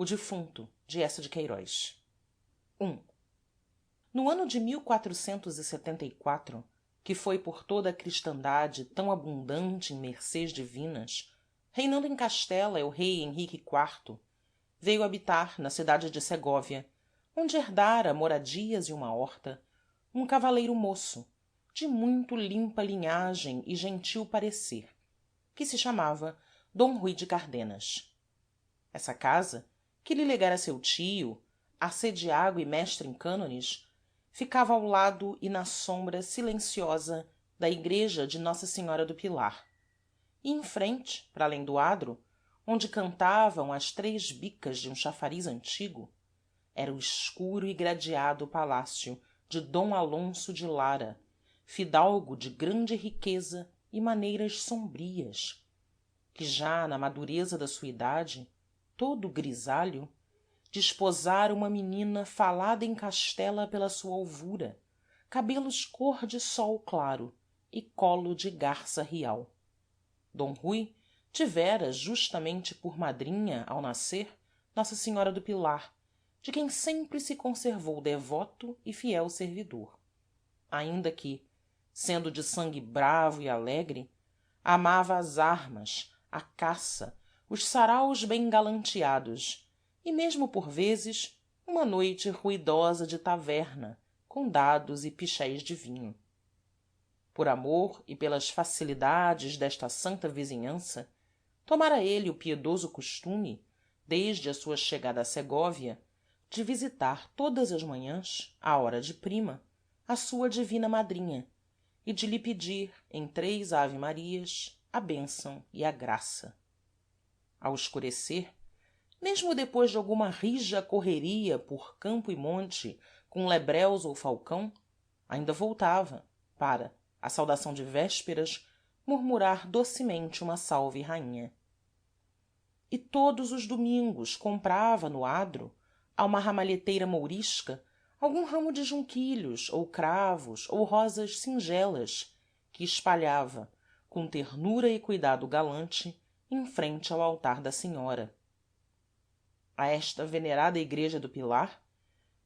o defunto, de eça de Queirós. No ano de que foi por toda a cristandade tão abundante em mercês divinas, reinando em castela el rei Henrique iv, veio habitar na cidade de segóvia, onde herdara moradias e uma horta, um cavaleiro moço, de muito limpa linhagem e gentil parecer, que se chamava d rui de cardenas. Essa casa, que lhe legara seu tio, arcediago e mestre em cânones, ficava ao lado e na sombra silenciosa da igreja de nossa senhora do pilar, e em frente, para além do adro, onde cantavam as 3 bicas de um chafariz antigo, era o escuro e gradeado palácio de d alonso de lara, fidalgo de grande riqueza e maneiras sombrias, que já na madureza da sua idade, todo grisalho, desposara uma menina falada em castela pela sua alvura, cabelos cor de sol claro e colo de garça rial. d rui tivera justamente por madrinha ao nascer nossa senhora do pilar, de quem sempre se conservou devoto e fiel servidor, ainda que, sendo de sangue bravo e alegre, amava as armas, a caça, os saraus bem galanteados e mesmo por vezes uma noite ruidosa de taverna com dados e pichéis de vinho. Por amor e pelas facilidades desta santa vizinhança, tomara ele o piedoso costume, desde a sua chegada a segóvia, de visitar todas as manhãs, à hora de prima, a sua divina madrinha e de lhe pedir, em 3 ave-marias, a bênção e a graça. Ao escurecer, mesmo depois de alguma rija correria por campo e monte com lebreus ou falcão, ainda voltava para, à saudação de vésperas, murmurar docemente uma salve rainha. E todos os domingos comprava no adro, a uma ramalheteira mourisca, algum ramo de junquilhos ou cravos ou rosas singelas, que espalhava, com ternura e cuidado galante, em frente ao altar da senhora. A esta venerada igreja do pilar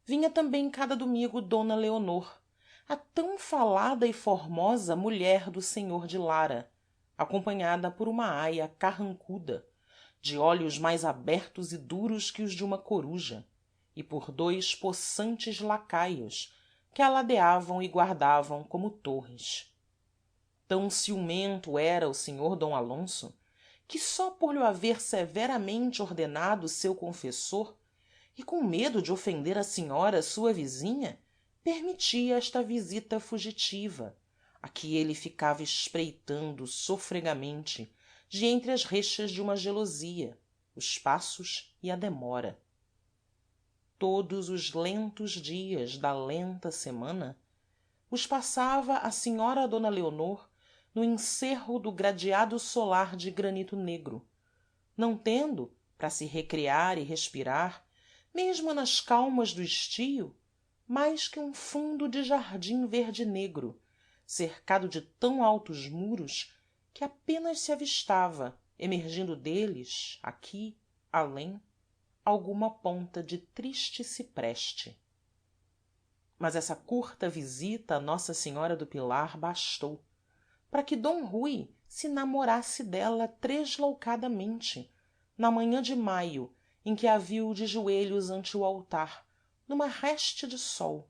vinha também cada domingo d leonor, a tão falada e formosa mulher do senhor de lara, acompanhada por uma aia carrancuda, de olhos mais abertos e duros que os de uma coruja, e por 2 possantes lacaios que a ladeavam e guardavam como torres. Tão ciumento era o senhor d alonso, que só por lho haver severamente ordenado seu confessor, e com medo de ofender a senhora sua vizinha, permitia esta visita fugitiva, a que ele ficava espreitando sofregamente de entre as rexas de uma gelosia, os passos e a demora. Todos os lentos dias da lenta semana os passava a senhora d leonor no encerro do gradeado solar de granito negro, não tendo, para se recrear e respirar, mesmo nas calmas do estio, mais que um fundo de jardim verde-negro, cercado de tão altos muros que apenas se avistava, emergindo deles, aqui, além, alguma ponta de triste cipreste. Mas essa curta visita a nossa senhora do pilar bastou para que d rui se namorasse dela tresloucadamente na manhã de maio em que a viu de joelhos ante o altar numa réstea de sol,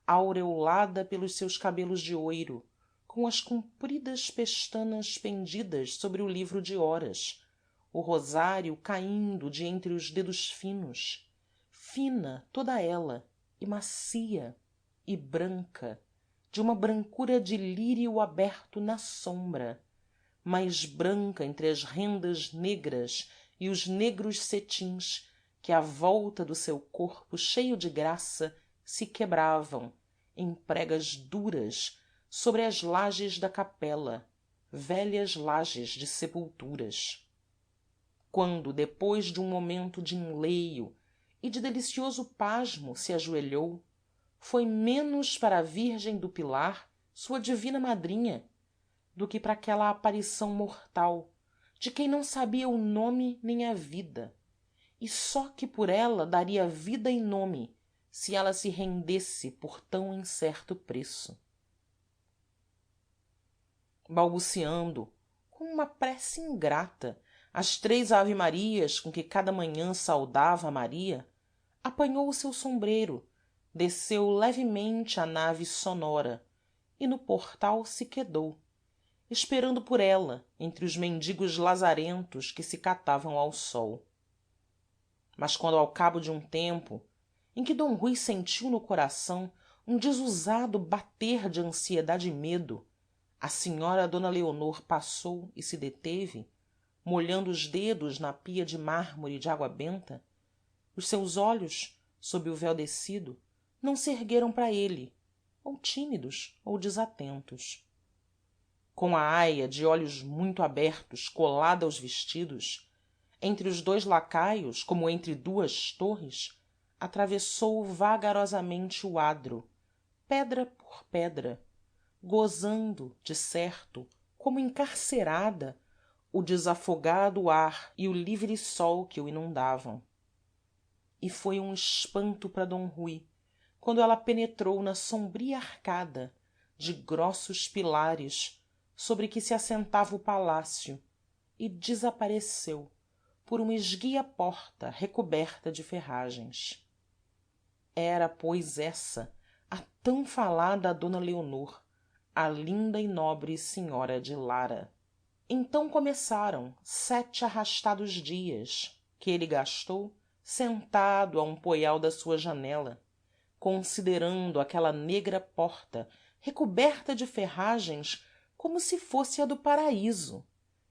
aureolada pelos seus cabelos de oiro, com as compridas pestanas pendidas sobre o livro de horas, o rosário caíndo de entre os dedos finos, fina toda ela e macia e branca, de uma brancura de lírio aberto na sombra, mais branca entre as rendas negras e os negros cetins que à volta do seu corpo cheio de graça se quebravam em pregas duras sobre as lajes da capela, velhas lajes de sepulturas. Quando, depois de um momento de enleio e de delicioso pasmo, se ajoelhou, foi menos para a virgem do pilar, sua divina madrinha, do que para aquela aparição mortal de quem não sabia o nome nem a vida, e só que por ela daria vida e nome, se ela se rendesse por tão incerto preço. Balbuciando, com uma prece ingrata, as 3 ave-marias com que cada manhã saudava a Maria, apanhou o seu sombreiro, desceu levemente a nave sonora e no portal se quedou, esperando por ela entre os mendigos lazarentos que se catavam ao sol. Mas quando ao cabo de um tempo, em que d rui sentiu no coração um desusado bater de ansiedade e medo, a senhora d leonor passou e se deteve, molhando os dedos na pia de mármore de água benta, os seus olhos, sob o véu descido, não se ergueram para êle, ou tímidos ou desatentos. Com a aia de olhos muito abertos colada aos vestidos, entre os 2 lacaios como entre 2 torres, atravessou vagarosamente o adro, pedra por pedra, gozando de certo como encarcerada o desafogado ar e o livre sol que o inundavam. E foi um espanto para d rui quando ela penetrou na sombria arcada de grossos pilares sobre que se assentava o palácio e desapareceu por uma esguia porta recoberta de ferragens. Era pois essa a tão falada d leonor, a linda e nobre senhora de lara. Então começaram 7 arrastados dias que êle gastou sentado a um poial da sua janela, considerando aquela negra porta recoberta de ferragens como se fosse a do paraíso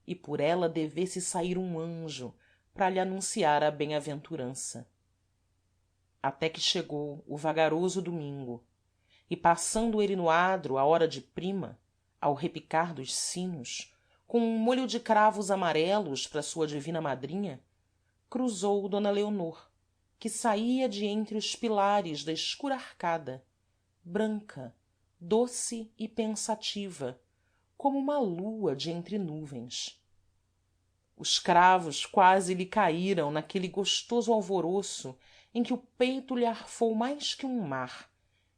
e por ela devesse sair um anjo para lhe anunciar a bem-aventurança. Até que chegou o vagaroso domingo e passando êle no adro à hora de prima, ao repicar dos sinos, com um molho de cravos amarelos para sua divina madrinha, cruzou d leonor, que saía de entre os pilares da escura arcada, branca, doce e pensativa, como uma lua de entre nuvens. Os cravos quase lhe caíram naquele gostoso alvoroço em que o peito lhe arfou mais que um mar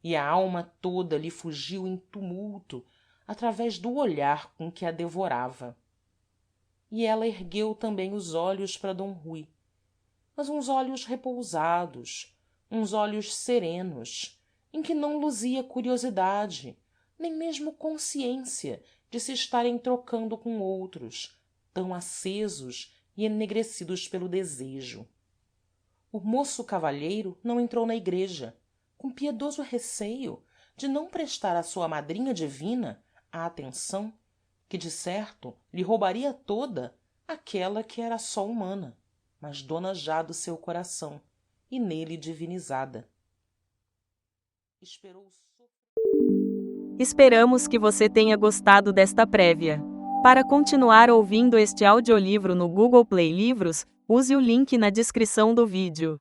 e a alma toda lhe fugiu em tumulto através do olhar com que a devorava. E ela ergueu também os olhos para d rui, mas uns olhos repousados, uns olhos serenos, em que não luzia curiosidade nem mesmo consciência de se estarem trocando com outros, tão acesos e enegrecidos pelo desejo. O moço cavalheiro não entrou na igreja, com piedoso receio de não prestar à sua madrinha divina a atenção que de certo lhe roubaria toda aquela que era só humana, mas dona já do seu coração e nele divinizada. Esperamos que você tenha gostado desta prévia. Para continuar ouvindo este audiolivro no Google Play Livros, use o link na descrição do vídeo.